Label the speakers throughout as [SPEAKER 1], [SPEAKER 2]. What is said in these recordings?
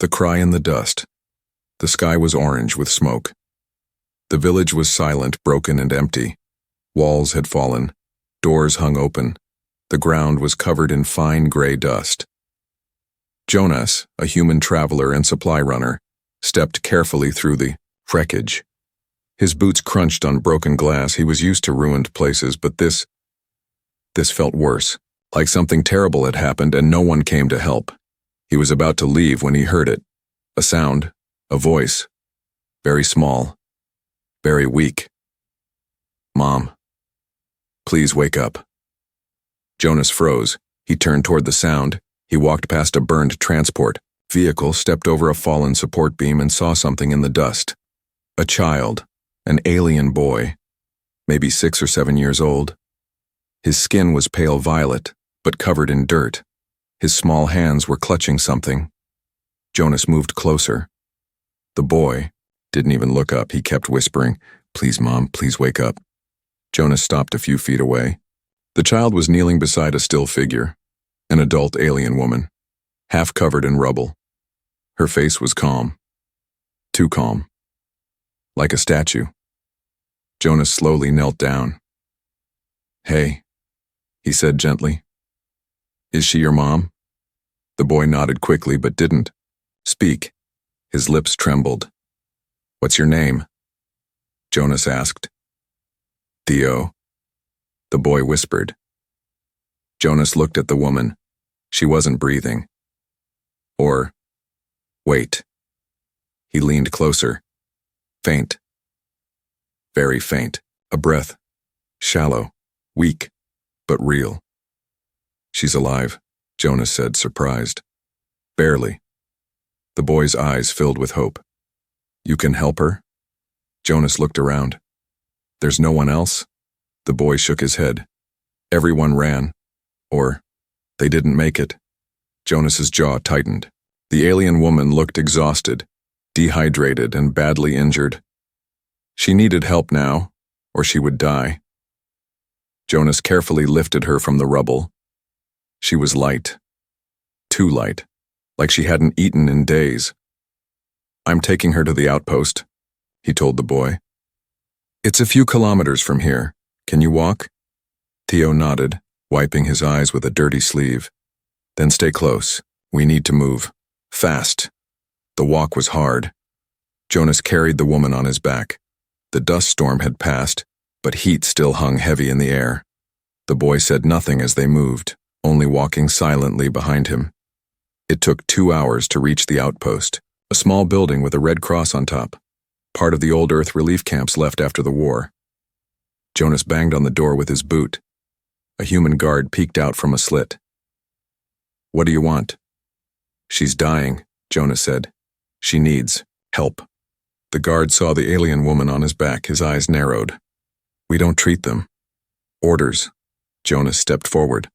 [SPEAKER 1] The cry in the dust. The sky was orange with smoke. The village was silent, broken, and empty. Walls had fallen. Doors hung open. The ground was covered in fine gray dust. Jonas, a human traveler and supply runner, stepped carefully through the wreckage. His boots crunched on broken glass. He was used to ruined places, but this felt worse, like something terrible had happened and no one came to help. He was about to leave when he heard it. A sound, a voice, very small, very weak. "Mom, please wake up." Jonas froze. He turned toward the sound. He walked past a burned transport vehicle, stepped over a fallen support beam, and saw something in the dust. A child, an alien boy, maybe 6 or 7 years old. His skin was pale violet, but covered in dirt. His small hands were clutching something. Jonas moved closer. The boy didn't even look up. He kept whispering, "Please, Mom, please wake up." Jonas stopped a few feet away. The child was kneeling beside a still figure, an adult alien woman, half covered in rubble. Her face was calm. Too calm. Like a statue. Jonas slowly knelt down. "Hey," he said gently. "Is she your mom?" The boy nodded quickly but didn't speak. His lips trembled. "What's your name?" Jonas asked. "Theo," the boy whispered. Jonas looked at the woman. She wasn't breathing. Or, wait. He leaned closer. Faint. Very faint. A breath. Shallow. Weak. But real. "She's alive," Jonas said, surprised. "Barely." The boy's eyes filled with hope. "You can help her?" Jonas looked around. "There's no one else?" The boy shook his head. Everyone ran. Or, they didn't make it. Jonas's jaw tightened. The alien woman looked exhausted, dehydrated, and badly injured. She needed help now, or she would die. Jonas carefully lifted her from the rubble. She was light. Too light. Like she hadn't eaten in days. "I'm taking her to the outpost," he told the boy. "It's a few kilometers from here. Can you walk?" Theo nodded, wiping his eyes with a dirty sleeve. "Then stay close. We need to move. Fast." The walk was hard. Jonas carried the woman on his back. The dust storm had passed, but heat still hung heavy in the air. The boy said nothing as they moved, only walking silently behind him. It took 2 hours to reach the outpost, a small building with a red cross on top, part of the old Earth relief camps left after the war. Jonas banged on the door with his boot. A human guard peeked out from a slit. "What do you want?" "She's dying," Jonas said. "She needs help." The guard saw the alien woman on his back. His eyes narrowed. "We don't treat them." "Orders." Jonas stepped forward.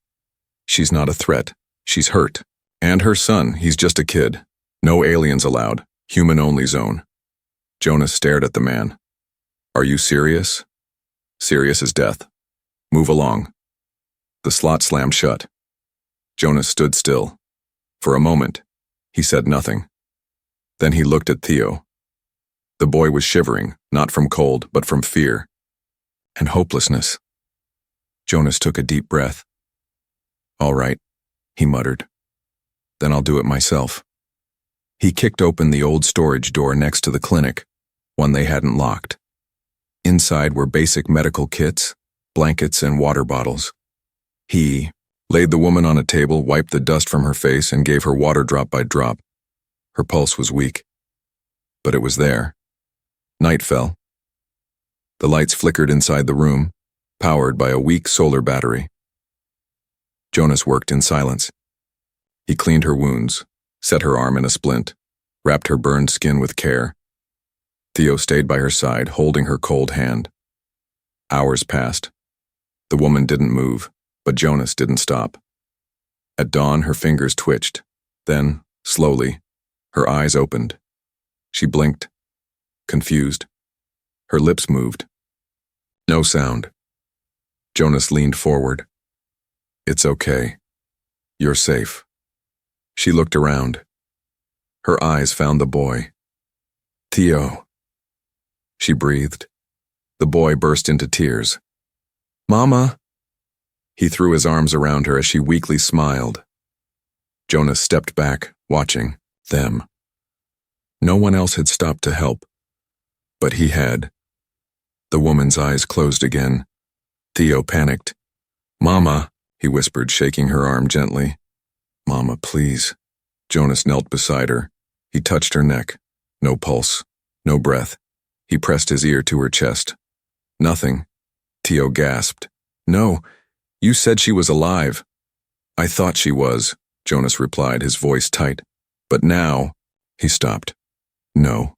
[SPEAKER 1] "She's not a threat. She's hurt. And her son, he's just a kid. No aliens allowed. Human-only zone." Jonas stared at the man. "Are you serious?" "Serious as death. Move along." The slot slammed shut. Jonas stood still. For a moment, he said nothing. Then he looked at Theo. The boy was shivering, not from cold, but from fear and hopelessness. Jonas took a deep breath. "All right," he muttered. "Then I'll do it myself." He kicked open the old storage door next to the clinic, one they hadn't locked. Inside were basic medical kits, blankets, and water bottles. He laid the woman on a table, wiped the dust from her face, and gave her water drop by drop. Her pulse was weak, but it was there. Night fell. The lights flickered inside the room, powered by a weak solar battery. Jonas worked in silence. He cleaned her wounds, set her arm in a splint, wrapped her burned skin with care. Theo stayed by her side, holding her cold hand. Hours passed. The woman didn't move, but Jonas didn't stop. At dawn, her fingers twitched. Then, slowly, her eyes opened. She blinked, confused. Her lips moved. No sound. Jonas leaned forward. "It's okay. You're safe." She looked around. Her eyes found the boy. "Theo," she breathed. The boy burst into tears. "Mama!" He threw his arms around her as she weakly smiled. Jonas stepped back, watching them. No one else had stopped to help, but he had. The woman's eyes closed again. Theo panicked. "Mama," he whispered, shaking her arm gently. "Mama, please." Jonas knelt beside her. He touched her neck. No pulse, no breath. He pressed his ear to her chest. "Nothing." Theo gasped. "No, you said she was alive." "I thought she was," Jonas replied, his voice tight. "But now," he stopped. "No."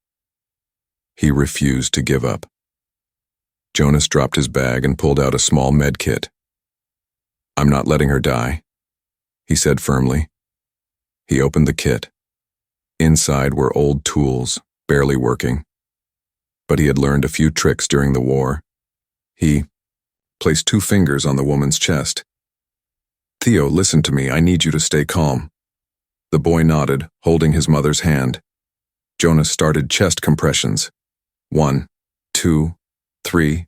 [SPEAKER 1] He refused to give up. Jonas dropped his bag and pulled out a small med kit. "I'm not letting her die," he said firmly. He opened the kit. Inside were old tools, barely working. But he had learned a few tricks during the war. He placed 2 fingers on the woman's chest. "Theo, listen to me. I need you to stay calm." The boy nodded, holding his mother's hand. Jonas started chest compressions. 1, 2, 3,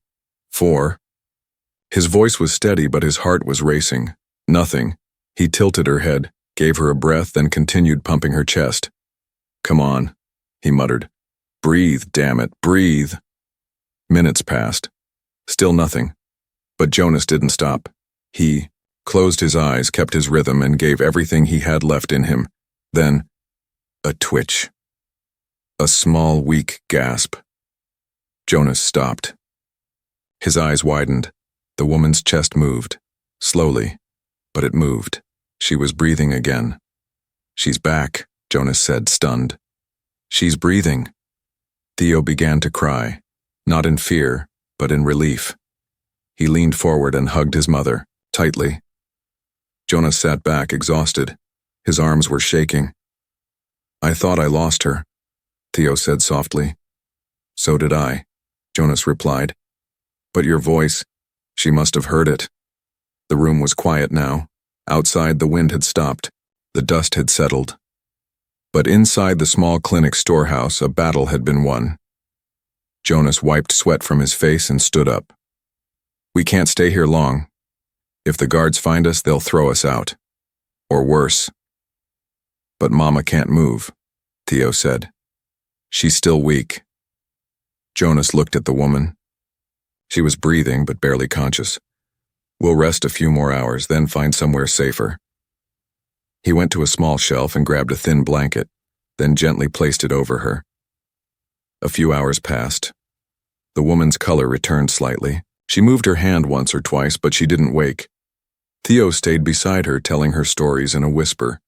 [SPEAKER 1] 4. His voice was steady, but his heart was racing. Nothing. He tilted her head, gave her a breath, then continued pumping her chest. "Come on," he muttered. "Breathe, damn it, breathe." Minutes passed. Still nothing. But Jonas didn't stop. He closed his eyes, kept his rhythm, and gave everything he had left in him. Then, a twitch. A small, weak gasp. Jonas stopped. His eyes widened. The woman's chest moved. Slowly, but it moved. She was breathing again. "She's back," Jonas said, stunned. "She's breathing." Theo began to cry, not in fear, but in relief. He leaned forward and hugged his mother, tightly. Jonas sat back, exhausted. His arms were shaking. "I thought I lost her," Theo said softly. "So did I," Jonas replied. "But your voice, she must have heard it." The room was quiet now. Outside, the wind had stopped. The dust had settled. But inside the small clinic storehouse, a battle had been won. Jonas wiped sweat from his face and stood up. "We can't stay here long. If the guards find us, they'll throw us out. Or worse." "But Mama can't move," Theo said. "She's still weak." Jonas looked at the woman. She was breathing, but barely conscious. "We'll rest a few more hours, then find somewhere safer." He went to a small shelf and grabbed a thin blanket, then gently placed it over her. A few hours passed. The woman's color returned slightly. She moved her hand once or twice, but she didn't wake. Theo stayed beside her, telling her stories in a whisper.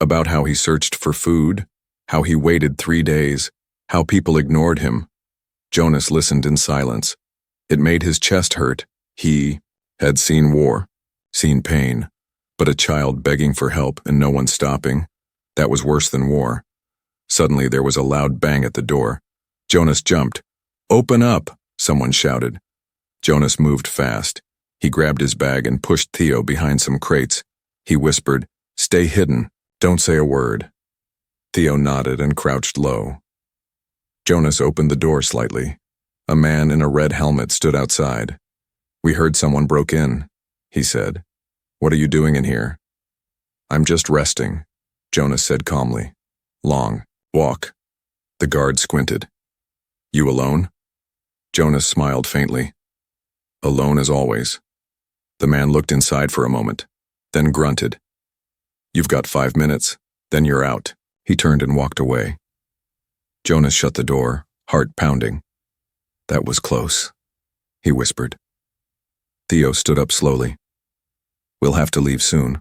[SPEAKER 1] About how he searched for food, how he waited 3 days, how people ignored him. Jonas listened in silence. It made his chest hurt. He had seen war, seen pain, but a child begging for help and no one stopping, that was worse than war. Suddenly there was a loud bang at the door. Jonas jumped. "Open up!" someone shouted. Jonas moved fast. He grabbed his bag and pushed Theo behind some crates. He whispered, "Stay hidden. Don't say a word." Theo nodded and crouched low. Jonas opened the door slightly. A man in a red helmet stood outside. "We heard someone broke in," he said. "What are you doing in here?" "I'm just resting," Jonas said calmly. "Long walk." The guard squinted. "You alone?" Jonas smiled faintly. "Alone as always." The man looked inside for a moment, then grunted. "You've got 5 minutes, then you're out." He turned and walked away. Jonas shut the door, heart pounding. "That was close," he whispered. Theo stood up slowly. "We'll have to leave soon,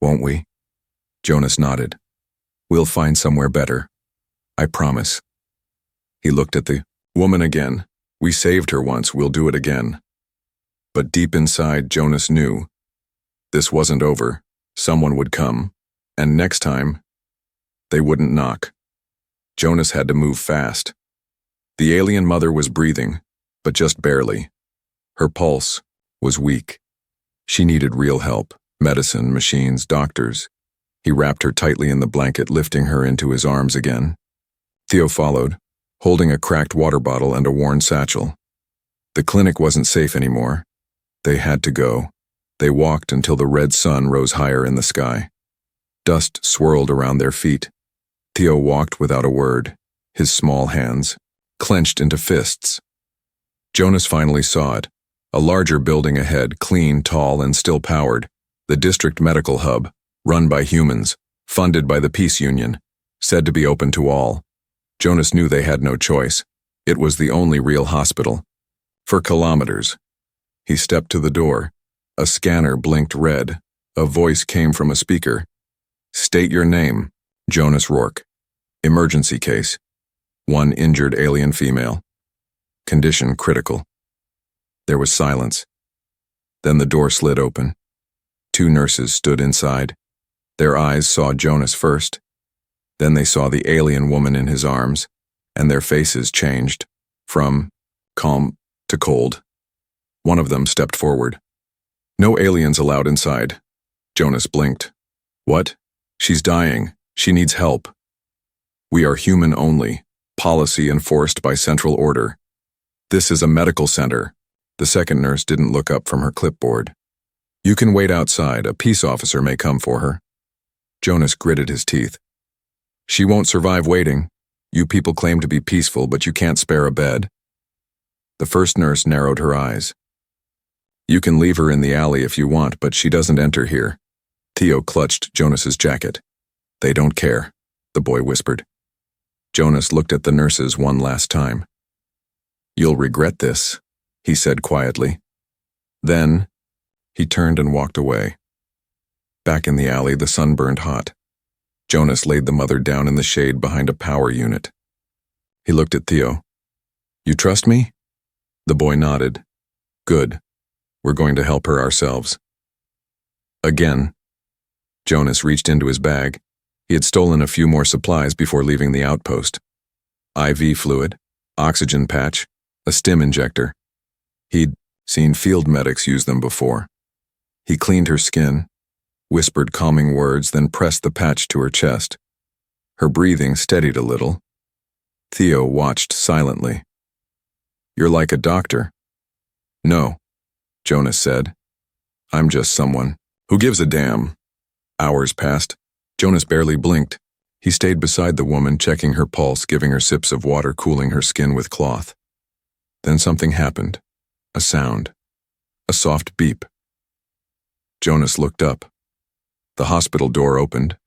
[SPEAKER 1] won't we?" Jonas nodded. "We'll find somewhere better. I promise." He looked at the woman again. "We saved her once, we'll do it again." But deep inside, Jonas knew this wasn't over. Someone would come, and next time, they wouldn't knock. Jonas had to move fast. The alien mother was breathing, but just barely. Her pulse was weak. She needed real help, medicine, machines, doctors. He wrapped her tightly in the blanket, lifting her into his arms again. Theo followed, holding a cracked water bottle and a worn satchel. The clinic wasn't safe anymore. They had to go. They walked until the red sun rose higher in the sky. Dust swirled around their feet. Theo walked without a word, his small hands clenched into fists. Jonas finally saw it. A larger building ahead, clean, tall, and still powered. The district medical hub, run by humans, funded by the Peace Union, said to be open to all. Jonas knew they had no choice. It was the only real hospital. For kilometers. He stepped to the door. A scanner blinked red. A voice came from a speaker. "State your name." Jonas Rourke. Emergency case. 1 injured alien female. Condition critical. There was silence. Then the door slid open. 2 nurses stood inside. Their eyes saw Jonas first. Then they saw the alien woman in his arms, and their faces changed, from calm to cold. One of them stepped forward. "No aliens allowed inside." Jonas blinked. "What? She's dying. She needs help." "We are human only. Policy enforced by central order. This is a medical center." The second nurse didn't look up from her clipboard. "You can wait outside. A peace officer may come for her." Jonas gritted his teeth. "She won't survive waiting. You people claim to be peaceful, but you can't spare a bed." The first nurse narrowed her eyes. "You can leave her in the alley if you want, but she doesn't enter here." Theo clutched Jonas's jacket. "They don't care," the boy whispered. Jonas looked at the nurses one last time. "You'll regret this," he said quietly. Then, he turned and walked away. Back in the alley, the sun burned hot. Jonas laid the mother down in the shade behind a power unit. He looked at Theo. "You trust me?" The boy nodded. "Good. We're going to help her ourselves." Again, Jonas reached into his bag. He had stolen a few more supplies before leaving the outpost. IV fluid, oxygen patch, a stim injector. He'd seen field medics use them before. He cleaned her skin, whispered calming words, then pressed the patch to her chest. Her breathing steadied a little. Theo watched silently. "You're like a doctor." "No," Jonas said. "I'm just someone who gives a damn." Hours passed. Jonas barely blinked. He stayed beside the woman, checking her pulse, giving her sips of water, cooling her skin with cloth. Then something happened. A sound. A soft beep. Jonas looked up. The hospital door opened.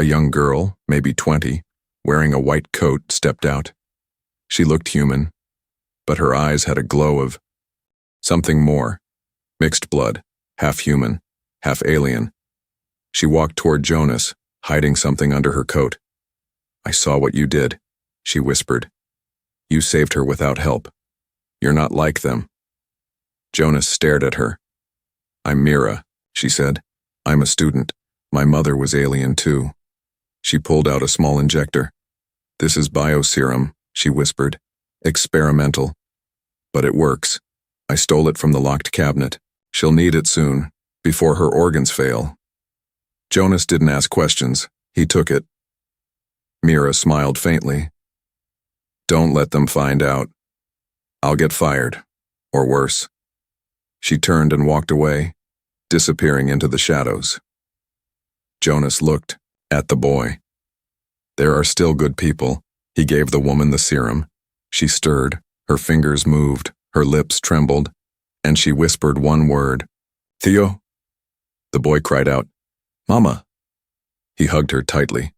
[SPEAKER 1] A young girl, maybe 20, wearing a white coat, stepped out. She looked human, but her eyes had a glow of something more. Mixed blood, half human, half alien. She walked toward Jonas, hiding something under her coat. "I saw what you did," she whispered. "You saved her without help. You're not like them." Jonas stared at her. "I'm Mira," she said. "I'm a student. My mother was alien too." She pulled out a small injector. "This is bioserum," she whispered. "Experimental. But it works. I stole it from the locked cabinet. She'll need it soon, before her organs fail." Jonas didn't ask questions. He took it. Mira smiled faintly. "Don't let them find out. I'll get fired. Or worse." She turned and walked away, disappearing into the shadows. Jonas looked at the boy. "There are still good people." He gave the woman the serum. She stirred, her fingers moved, her lips trembled, and she whispered one word. "Theo?" The boy cried out, "Mama." He hugged her tightly.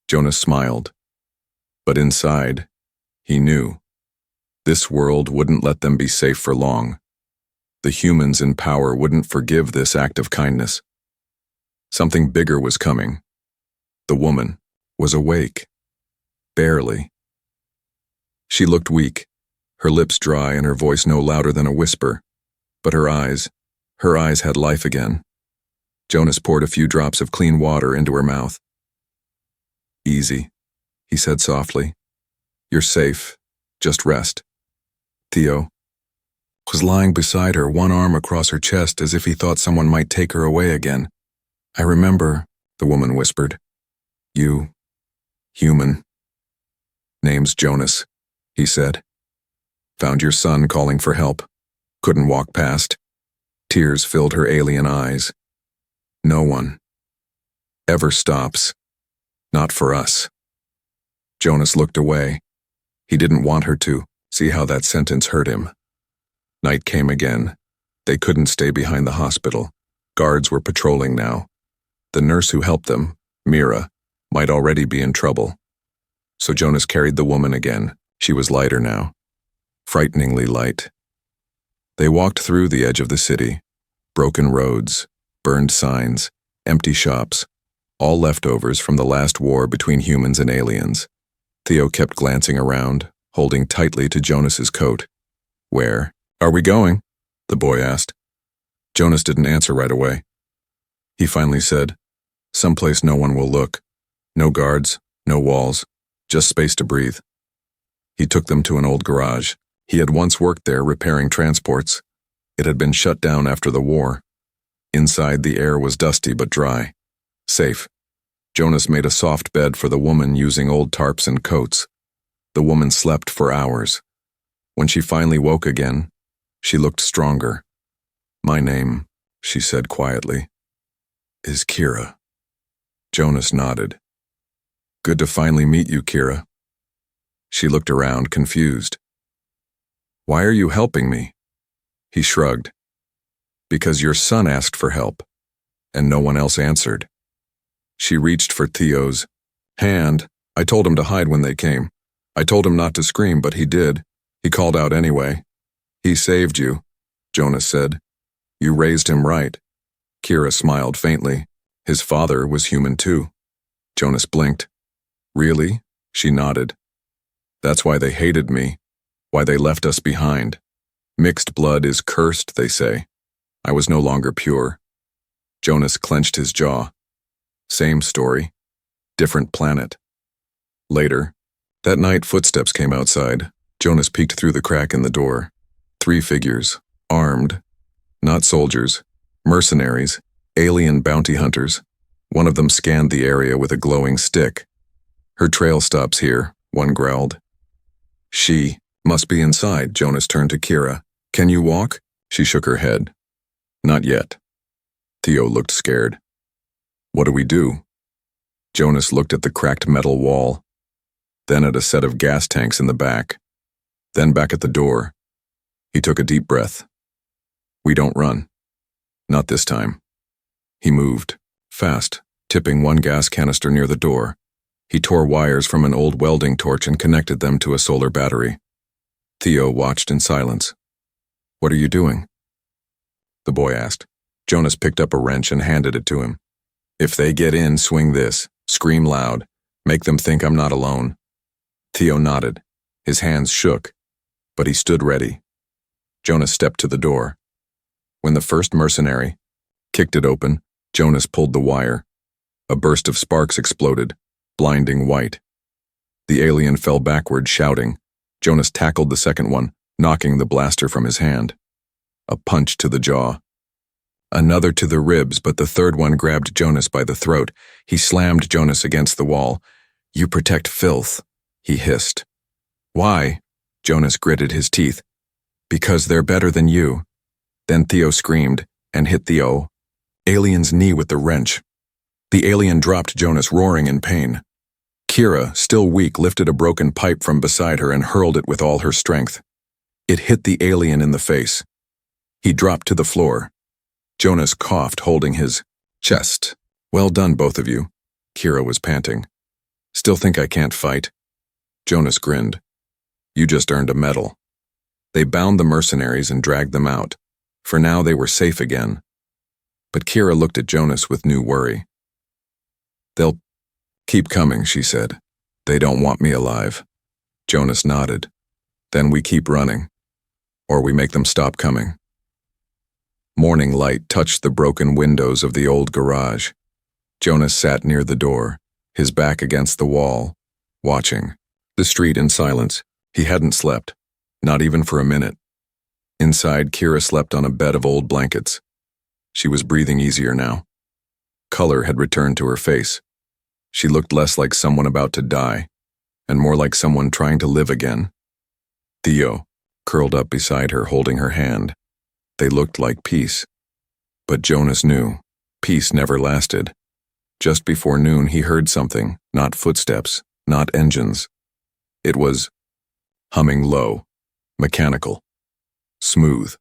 [SPEAKER 1] Jonas smiled. But inside, he knew. This world wouldn't let them be safe for long. The humans in power wouldn't forgive this act of kindness. Something bigger was coming. The woman was awake. Barely. She looked weak, her lips dry and her voice no louder than a whisper. But her eyes had life again. Jonas poured a few drops of clean water into her mouth. "Easy," he said softly. "You're safe. Just rest." Theo was lying beside her, one arm across her chest as if he thought someone might take her away again. "I remember the woman whispered. You, human. Name's Jonas, he said. Found your son calling for help. Couldn't walk past. Tears filled her alien eyes. No one ever stops. Not for us. Jonas looked away. He didn't want her to. See how that sentence hurt him. Night came again. They couldn't stay behind the hospital. Guards were patrolling now. The nurse who helped them, Mira, might already be in trouble. So Jonas carried the woman again. She was lighter now. Frighteningly light. They walked through the edge of the city. Broken roads, burned signs, empty shops, all leftovers from the last war between humans and aliens. Theo kept glancing around, holding tightly to Jonas's coat. Where are we going? The boy asked. Jonas didn't answer right away. He finally said, someplace no one will look. No guards, no walls, just space to breathe. He took them to an old garage. He had once worked there repairing transports. It had been shut down after the war. Inside, the air was dusty but dry. Safe. Jonas made a soft bed for the woman using old tarps and coats. The woman slept for hours. When she finally woke again, she looked stronger. My name, she said quietly, is Kira. Jonas nodded. Good to finally meet you, Kira. She looked around, confused. Why are you helping me? He shrugged. Because your son asked for help, and no one else answered. She reached for Theo's hand. I told him to hide when they came. I told him not to scream, but he did. He called out anyway. He saved you, Jonas said. You raised him right. Kira smiled faintly. His father was human too. Jonas blinked. Really? She nodded. That's why they hated me. Why they left us behind. Mixed blood is cursed, they say. I was no longer pure. Jonas clenched his jaw. Same story. Different planet. Later, that night footsteps came outside. Jonas peeked through the crack in the door. 3 figures, armed. Not soldiers, mercenaries, alien bounty hunters. One of them scanned the area with a glowing stick. Her trail stops here, one growled. She must be inside, Jonas turned to Kira. Can you walk? She shook her head. Not yet. Theo looked scared. What do we do? Jonas looked at the cracked metal wall, then at a set of gas tanks in the back, then back at the door. He took a deep breath. We don't run. Not this time. He moved, fast, tipping one gas canister near the door. He tore wires from an old welding torch and connected them to a solar battery. Theo watched in silence. What are you doing? The boy asked. Jonas picked up a wrench and handed it to him. If they get in, swing this. Scream loud. Make them think I'm not alone. Theo nodded. His hands shook, but he stood ready. Jonas stepped to the door. When the first mercenary kicked it open, Jonas pulled the wire. A burst of sparks exploded, blinding white. The alien fell backward, shouting. Jonas tackled the second one, knocking the blaster from his hand. A punch to the jaw. Another to the ribs, but the third one grabbed Jonas by the throat. He slammed Jonas against the wall. You protect filth, he hissed. Why? Jonas gritted his teeth. Because they're better than you. Then Theo screamed and hit the alien's knee with the wrench. The alien dropped Jonas, roaring in pain. Kira, still weak, lifted a broken pipe from beside her and hurled it with all her strength. It hit the alien in the face. He dropped to the floor. Jonas coughed, holding his chest. Well done, both of you. Kira was panting. Still think I can't fight? Jonas grinned. You just earned a medal. They bound the mercenaries and dragged them out. For now they were safe again. But Kira looked at Jonas with new worry. They'll keep coming, she said. They don't want me alive. Jonas nodded. Then we keep running. Or we make them stop coming. Morning light touched the broken windows of the old garage. Jonas sat near the door, his back against the wall, watching the street in silence. He hadn't slept, not even for a minute. Inside, Kira slept on a bed of old blankets. She was breathing easier now. Color had returned to her face. She looked less like someone about to die, and more like someone trying to live again. Theo curled up beside her, holding her hand. They looked like peace. But Jonas knew peace never lasted. Just before noon he heard something, not footsteps, not engines. It was humming low, mechanical, smooth.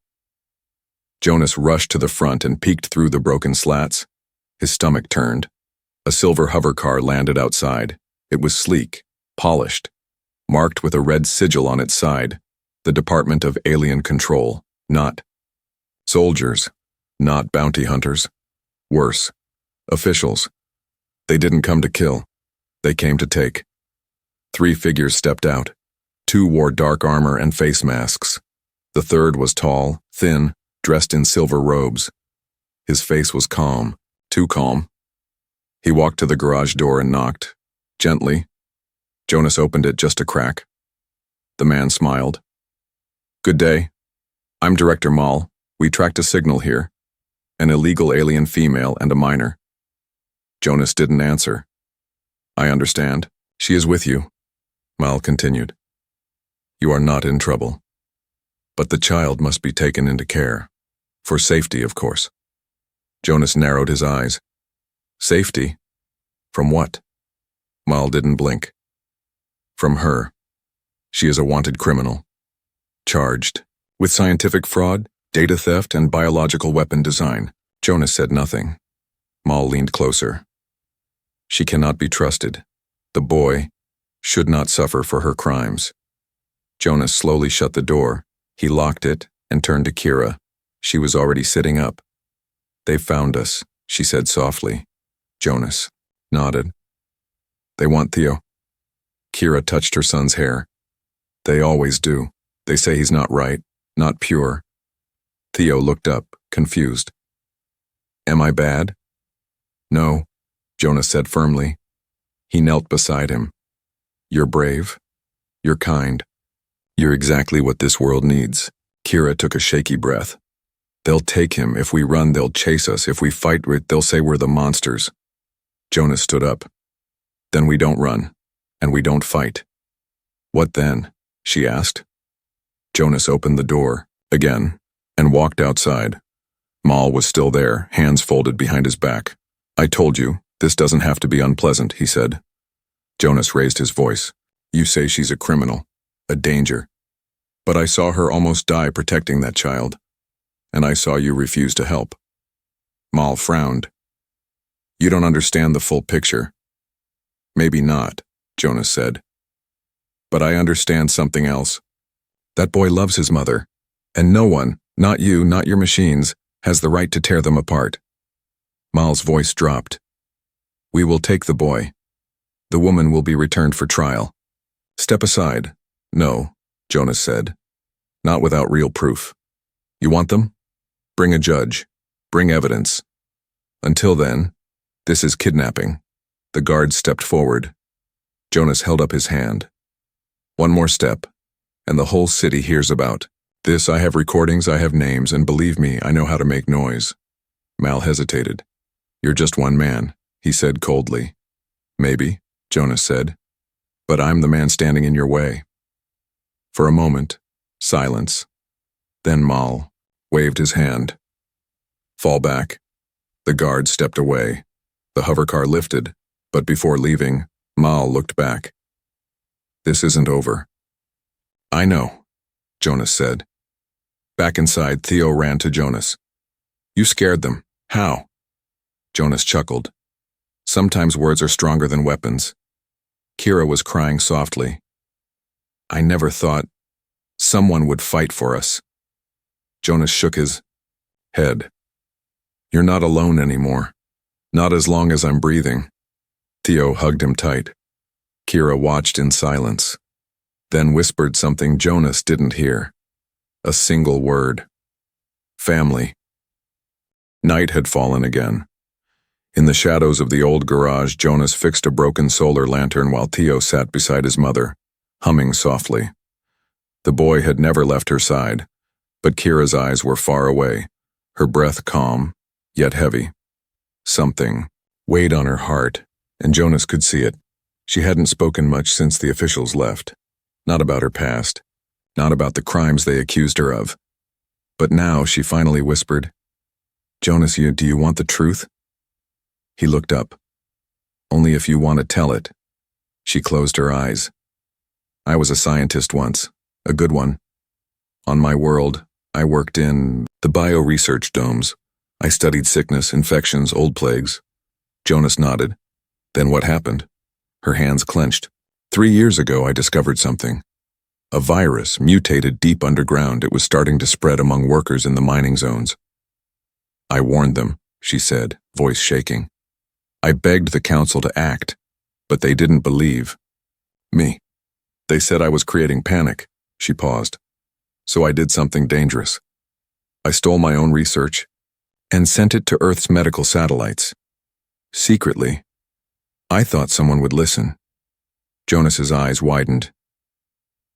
[SPEAKER 1] Jonas rushed to the front and peeked through the broken slats. His stomach turned. A silver hover car landed outside. It was sleek, polished, marked with a red sigil on its side. The Department of Alien Control, not soldiers, not bounty hunters. Worse, officials. They didn't come to kill. They came to take. 3 figures stepped out. 2 wore dark armor and face masks. The third was tall, thin, dressed in silver robes. His face was calm, too calm. He walked to the garage door and knocked, gently. Jonas opened it just a crack. The man smiled. "Good day. I'm Director Mall. We tracked a signal here. An illegal alien female and a minor." Jonas didn't answer. "I understand. She is with you," Mal continued. "You are not in trouble. But the child must be taken into care. For safety, of course." Jonas narrowed his eyes. "Safety? From what?" Mal didn't blink. "From her. She is a wanted criminal. Charged with scientific fraud, data theft, and biological weapon design." Jonas said nothing. Mal leaned closer. "She cannot be trusted. The boy should not suffer for her crimes." Jonas slowly shut the door. He locked it and turned to Kira. She was already sitting up. "They found us," she said softly. Jonas nodded. "They want Theo." Kira touched her son's hair. "They always do. They say he's not right, not pure." Theo looked up, confused. "Am I bad?" "No," Jonas said firmly. He knelt beside him. "You're brave. You're kind. You're exactly what this world needs." Kira took a shaky breath. "They'll take him. If we run, they'll chase us. If we fight, they'll say we're the monsters." Jonas stood up. "Then we don't run, and we don't fight." "What then?" she asked. Jonas opened the door, again, and walked outside. Mal was still there, hands folded behind his back. "I told you, this doesn't have to be unpleasant," he said. Jonas raised his voice. "You say she's a criminal, a danger. But I saw her almost die protecting that child. And I saw you refuse to help." Mal frowned. "You don't understand the full picture." "Maybe not," Jonas said. "But I understand something else. That boy loves his mother, and no one, not you, not your machines, has the right to tear them apart." Mal's voice dropped. "We will take the boy. The woman will be returned for trial." "Step aside." "No," Jonas said. "Not without real proof. You want them? Bring a judge. Bring evidence. Until then, this is kidnapping." The guard stepped forward. Jonas held up his hand. "One more step, and the whole city hears about this. I have recordings, I have names, and believe me, I know how to make noise." Mal hesitated. "You're just one man," he said coldly. "Maybe," Jonas said. "But I'm the man standing in your way." For a moment, silence. Then Mal waved his hand. "Fall back." The guard stepped away. The hovercar lifted, but before leaving, Mal looked back. "This isn't over." "I know," Jonas said. Back inside, Theo ran to Jonas. "You scared them. How?" Jonas chuckled. "Sometimes words are stronger than weapons." Kira was crying softly. "I never thought someone would fight for us." Jonas shook his head. "You're not alone anymore. Not as long as I'm breathing." Theo hugged him tight. Kira watched in silence, then whispered something Jonas didn't hear. A single word. Family. Night had fallen again. In the shadows of the old garage, Jonas fixed a broken solar lantern while Theo sat beside his mother, humming softly. The boy had never left her side, but Kira's eyes were far away, her breath calm, yet heavy. Something weighed on her heart, and Jonas could see it. She hadn't spoken much since the officials left. Not about her past, not about the crimes they accused her of. But now she finally whispered, "Jonas, do you want the truth?" He looked up. "Only if you want to tell it." She closed her eyes. "I was a scientist once, a good one. On my world, I worked in the bio-research domes. I studied sickness, infections, old plagues." Jonas nodded. "Then what happened?" Her hands clenched. 3 years ago, I discovered something. A virus mutated deep underground. It was starting to spread among workers in the mining zones. I warned them," she said, voice shaking. "I begged the council to act, but they didn't believe me. They said I was creating panic." She paused. "So I did something dangerous. I stole my own research and sent it to Earth's medical satellites. Secretly. I thought someone would listen." Jonas's eyes widened.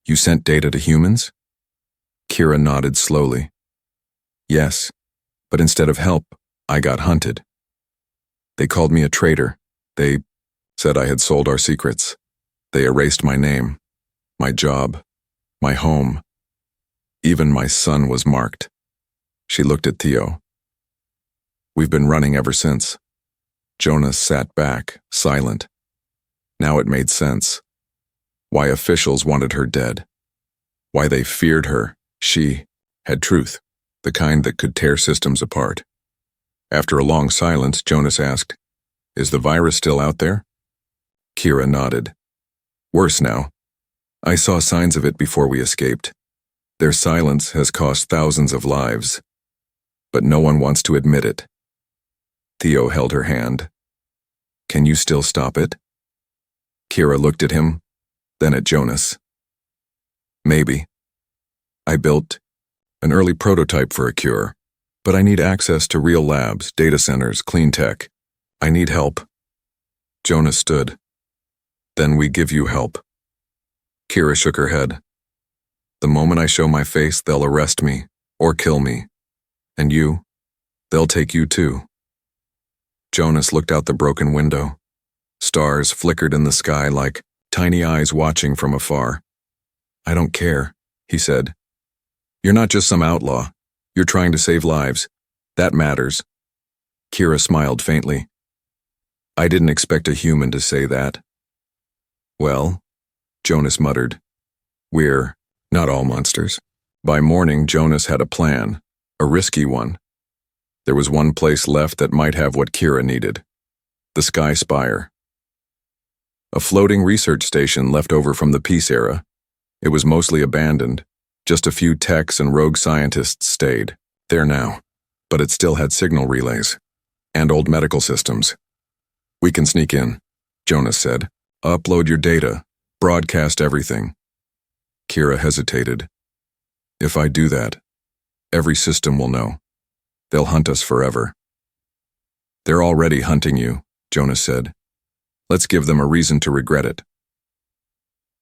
[SPEAKER 1] "You sent data to humans?" Kira nodded slowly. "Yes, but instead of help, I got hunted. They called me a traitor. They said I had sold our secrets. They erased my name, my job, my home. Even my son was marked." She looked at Theo. "We've been running ever since." Jonas sat back, silent. Now it made sense. Why officials wanted her dead. Why they feared her. She had truth, the kind that could tear systems apart. After a long silence, Jonas asked, "Is the virus still out there?" Kira nodded. "Worse now. I saw signs of it before we escaped. Their silence has cost thousands of lives. But no one wants to admit it." Theo held her hand. "Can you still stop it?" Kira looked at him, then at Jonas. "Maybe. I built an early prototype for a cure, but I need access to real labs, data centers, clean tech. I need help." Jonas stood. "Then we give you help." Kira shook her head. "The moment I show my face, they'll arrest me or kill me. And you, they'll take you too." Jonas looked out the broken window. Stars flickered in the sky like tiny eyes watching from afar. "I don't care," he said. "You're not just some outlaw. You're trying to save lives. That matters." Kira smiled faintly. "I didn't expect a human to say that." "Well," Jonas muttered, "we're not all monsters." By morning, Jonas had a plan, a risky one. There was one place left that might have what Kira needed. The Sky Spire. A floating research station left over from the peace era. It was mostly abandoned. Just a few techs and rogue scientists stayed there now, but it still had signal relays and old medical systems. "We can sneak in," Jonas said. "Upload your data, broadcast everything." Kira hesitated. "If I do that, every system will know. They'll hunt us forever." "They're already hunting you," Jonas said. "Let's give them a reason to regret it."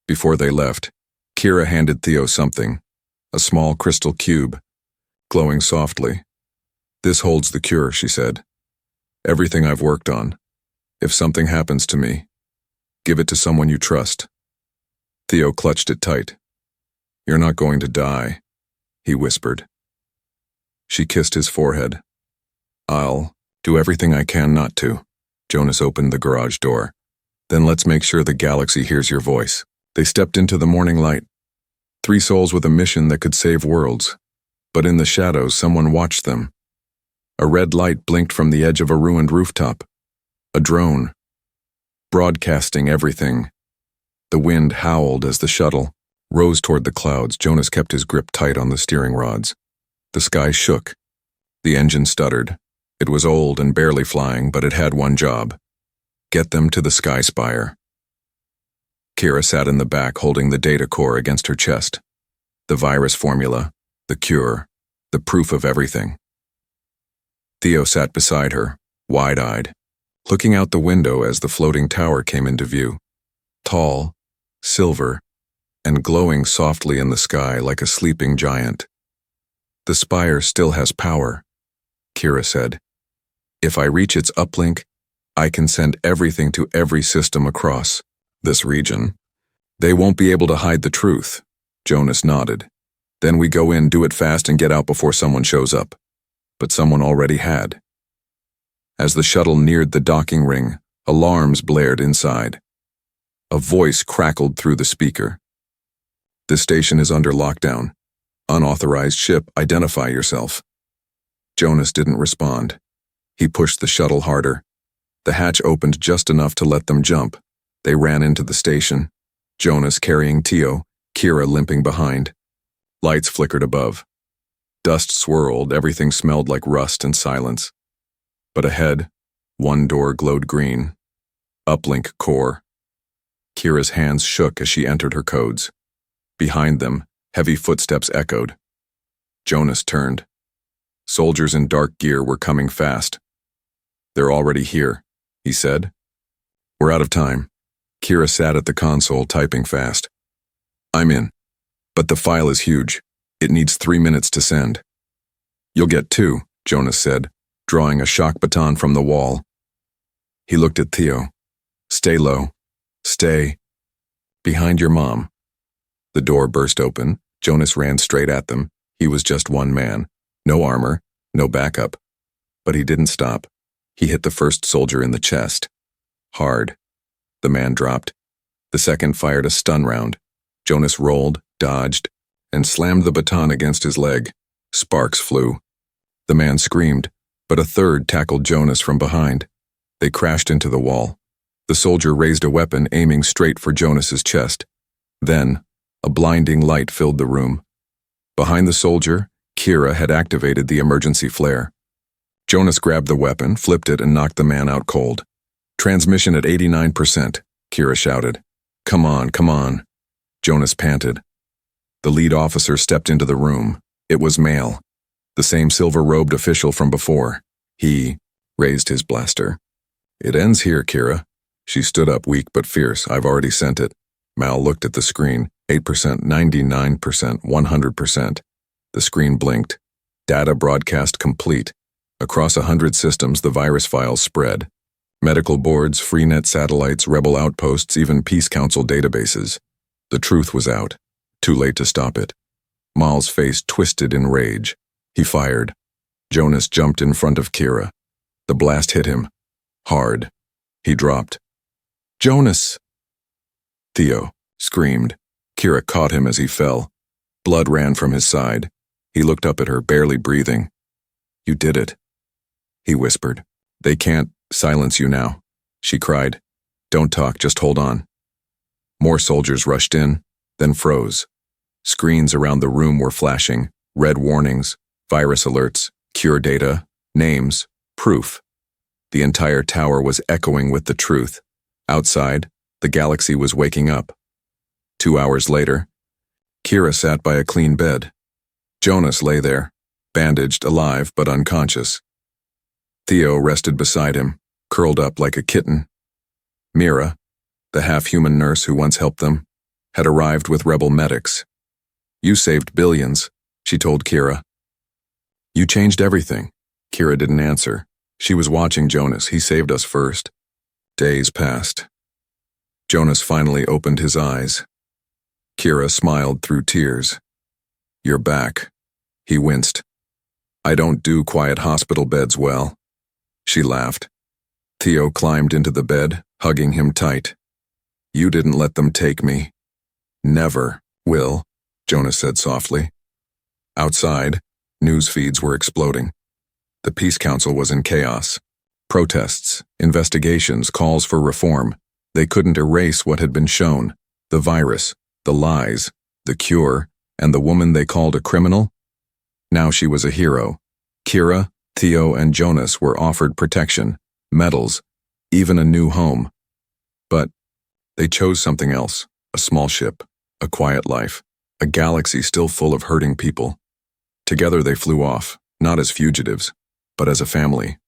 [SPEAKER 1] Before they left, Kira handed Theo something, a small crystal cube, glowing softly. "This holds the cure," she said. "Everything I've worked on. If something happens to me, give it to someone you trust." Theo clutched it tight. "You're not going to die," he whispered. She kissed his forehead. "I'll do everything I can not to." Jonas opened the garage door. "Then let's make sure the galaxy hears your voice." They stepped into the morning light. 3 souls with a mission that could save worlds. But in the shadows, someone watched them. A red light blinked from the edge of a ruined rooftop. A drone. Broadcasting everything. The wind howled as the shuttle rose toward the clouds. Jonas kept his grip tight on the steering rods. The sky shook. The engine stuttered. It was old and barely flying, but it had one job. Get them to the Sky Spire. Kira sat in the back holding the data core against her chest. The virus formula, the cure, the proof of everything. Theo sat beside her, wide-eyed, looking out the window as the floating tower came into view. Tall, silver, and glowing softly in the sky like a sleeping giant. "The spire still has power," Kira said. "If I reach its uplink, I can send everything to every system across this region. They won't be able to hide the truth. Jonas nodded. Then we go in, do it fast, and get out before someone shows up. But someone already had. As the shuttle neared the docking ring, alarms blared inside. A voice crackled through the speaker. This station is under lockdown. Unauthorized ship, identify yourself. Jonas didn't respond. He pushed the shuttle harder. The hatch opened just enough to let them jump. They ran into the station. Jonas carrying Theo, Kira limping behind. Lights flickered above. Dust swirled, everything smelled like rust and silence. But ahead, one door glowed green. Uplink core. Kira's hands shook as she entered her codes. Behind them, heavy footsteps echoed. Jonas turned. Soldiers in dark gear were coming fast. They're already here, he said. We're out of time. Kira sat at the console, typing fast. I'm in. But the file is huge. It needs 3 minutes to send. You'll get 2, Jonas said, drawing a shock baton from the wall. He looked at Theo. Stay low. Stay. Behind your mom. The door burst open. Jonas ran straight at them. He was just one man. No armor, no backup. But he didn't stop. He hit the first soldier in the chest. Hard. The man dropped. The second fired a stun round. Jonas rolled, dodged, and slammed the baton against his leg. Sparks flew. The man screamed, but a third tackled Jonas from behind. They crashed into the wall. The soldier raised a weapon, aiming straight for Jonas's chest. Then, a blinding light filled the room. Behind the soldier, Kira had activated the emergency flare. Jonas grabbed the weapon, flipped it, and knocked the man out cold. Transmission at 89%, Kira shouted. Come on, come on. Jonas panted. The lead officer stepped into the room. It was male. The same silver-robed official from before. He raised his blaster. It ends here, Kira. She stood up, weak but fierce. I've already sent it. Mal looked at the screen. 8%, 99%, 100%. The screen blinked. Data broadcast complete. Across 100 systems, the virus files spread. Medical boards, Freenet satellites, rebel outposts, even Peace Council databases. The truth was out. Too late to stop it. Mal's face twisted in rage. He fired. Jonas jumped in front of Kira. The blast hit him. Hard. He dropped. Jonas! Theo screamed. Kira caught him as he fell. Blood ran from his side. He looked up at her, barely breathing. You did it, he whispered. They can't silence you now, she cried. Don't talk, just hold on. More soldiers rushed in, then froze. Screens around the room were flashing, red warnings, virus alerts, cure data, names, proof. The entire tower was echoing with the truth. Outside, the galaxy was waking up. 2 hours later, Kira sat by a clean bed. Jonas lay there, bandaged, alive but unconscious. Theo rested beside him, curled up like a kitten. Mira, the half-human nurse who once helped them, had arrived with rebel medics. You saved billions, she told Kira. You changed everything. Kira didn't answer. She was watching Jonas. He saved us first. Days passed. Jonas finally opened his eyes. Kira smiled through tears. You're back. He winced. I don't do quiet hospital beds well. She laughed. Theo climbed into the bed, hugging him tight. You didn't let them take me. Never will, Jonas said softly. Outside, news feeds were exploding. The Peace Council was in chaos. Protests, investigations, calls for reform. They couldn't erase what had been shown. The virus, the lies, the cure, and the woman they called a criminal. Now she was a hero. Kira, Theo, and Jonas were offered protection, medals, even a new home. But they chose something else, a small ship, a quiet life, a galaxy still full of hurting people. Together they flew off, not as fugitives, but as a family.